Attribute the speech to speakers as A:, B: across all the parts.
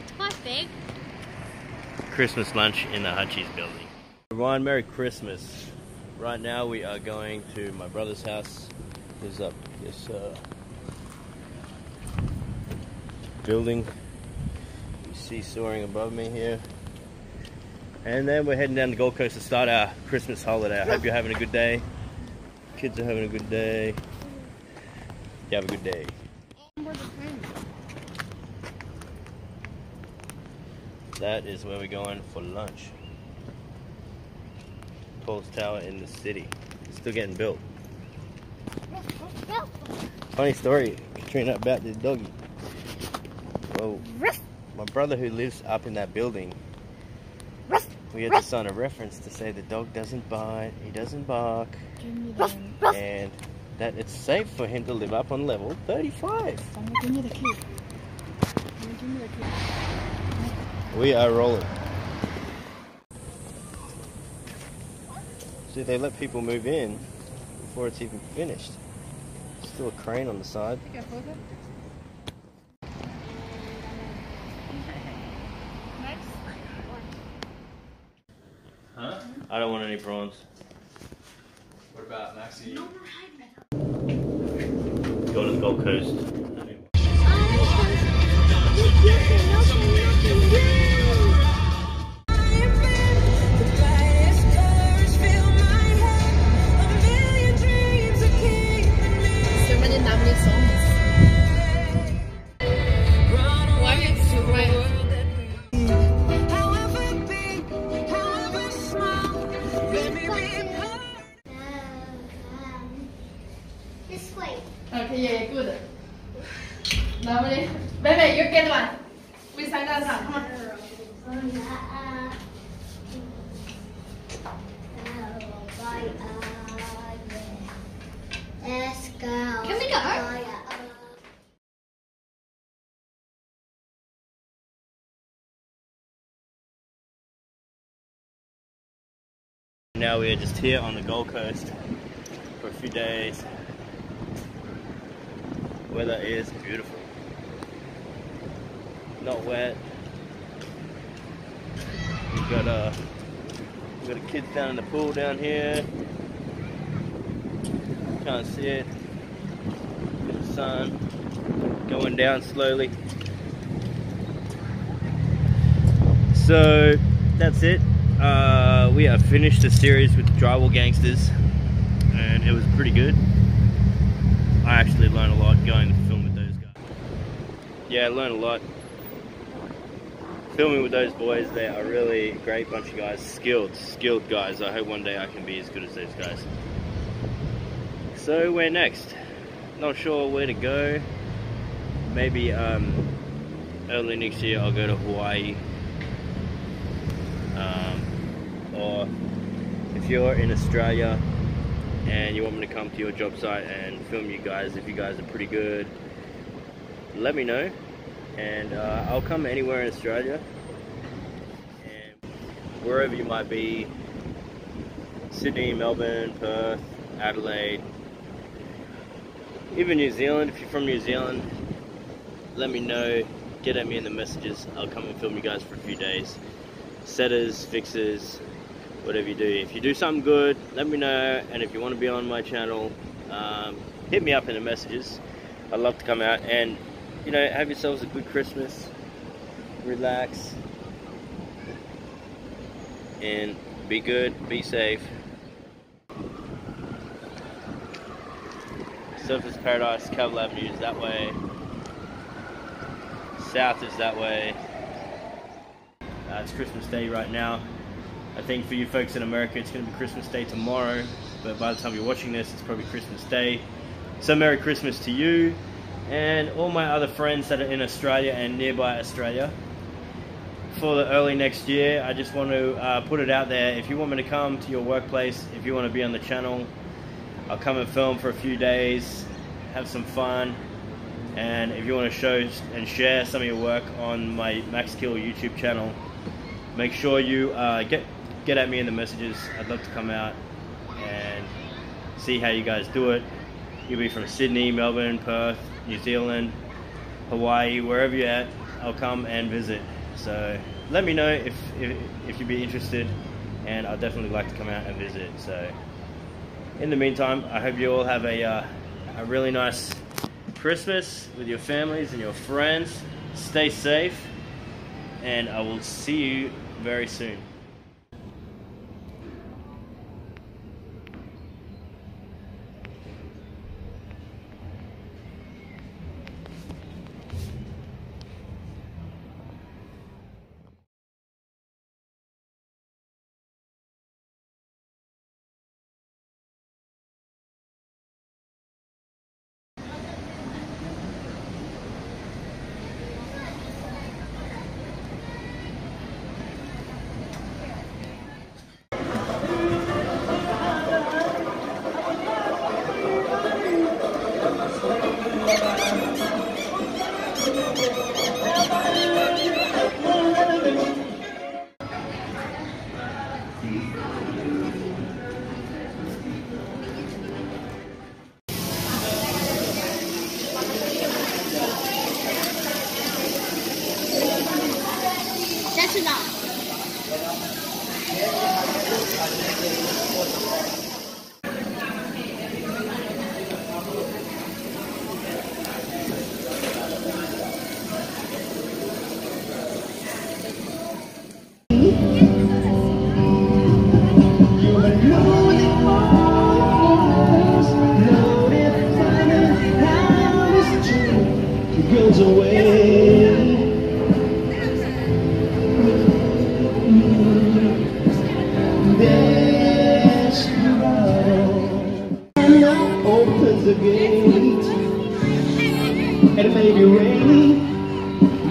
A: It's quite big.
B: Christmas lunch in the Hutchies building. Everyone, Merry Christmas. Right now we are going to my brother's house. He's up this building you see soaring above me here. And then we're heading down to Gold Coast to start our Christmas holiday. I hope you're having a good day. Kids are having a good day. You have a good day. That is where we're going for lunch. Tallest tower in the city. It's still getting built. Funny story, Katrina, about this doggy. Well, my brother who lives up in that building, we had to sign a reference to say the dog doesn't bite, he doesn't bark, and that it's safe for him to live up on level 35.
A: Give me the key. Give me the key.
B: We are rolling. See, they let people move in before it's even finished. Still a crane on the side. Huh? I don't want any prawns.
C: What about Maxie?
B: Go to the Gold Coast.
D: Okay, yeah, good. Lovely. Baby, you get one. We sign that down. Come on.
A: Let's go.
D: Can we go?
B: Now we are just here on the Gold Coast for a few days. Weather is beautiful. Not wet. We've got the kids down in the pool down here. Can't see it. The sun going down slowly. So that's it. We have finished the series with Drywall Gangsters, and it was pretty good. I actually learned a lot going to film with those guys. Yeah, I learned a lot. Filming with those boys, they are really a great bunch of guys, skilled guys. I hope one day I can be as good as those guys. So where next? Not sure where to go. Maybe early next year I'll go to Hawaii. Or if you're in Australia and you want me to come to your job site and film you guys, if you guys are pretty good, let me know, and I'll come anywhere in Australia, and wherever you might be, Sydney, Melbourne, Perth, Adelaide, even New Zealand. If you're from New Zealand, let me know, get at me in the messages. I'll come and film you guys for a few days. Setters, fixers, whatever you do. If you do something good, let me know, and if you want to be on my channel, hit me up in the messages. I'd love to come out and, you know, have yourselves a good Christmas, relax, and be good, be safe. Surfers Paradise, Cavill Avenue is that way, south is that way. It's Christmas Day right now. I think for you folks in America it's going to be Christmas Day tomorrow, but by the time you're watching this it's probably Christmas Day. So Merry Christmas to you and all my other friends that are in Australia and nearby Australia. For the early next year, I just want to put it out there. If you want me to come to your workplace, if you want to be on the channel, I'll come and film for a few days, have some fun. And if you want to show and share some of your work on my Max Kill YouTube channel, make sure you get at me in the messages. I'd love to come out and see how you guys do it. You'll be from Sydney, Melbourne, Perth, New Zealand, Hawaii, wherever you're at. I'll come and visit. So let me know if you'd be interested, and I'd definitely like to come out and visit. So in the meantime, I hope you all have a really nice Christmas with your families and your friends. Stay safe, and I will see you very soon.
E: Opens the gate. It may be rainy,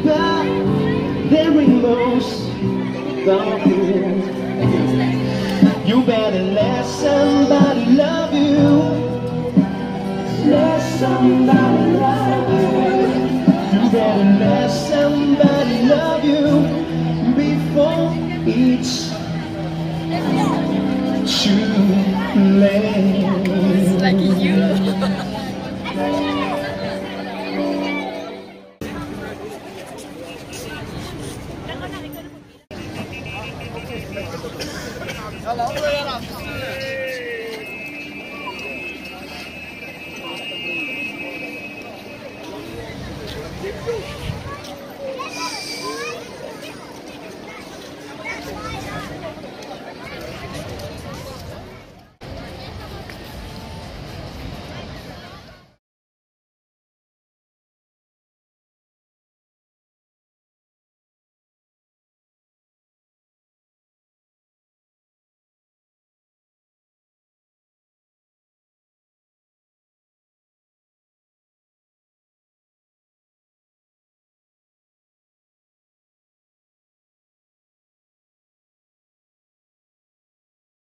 E: but there rainbows down here. You better let somebody love you. Let somebody love you. You better let somebody love you before it's too late.
D: Like you.
E: Hello.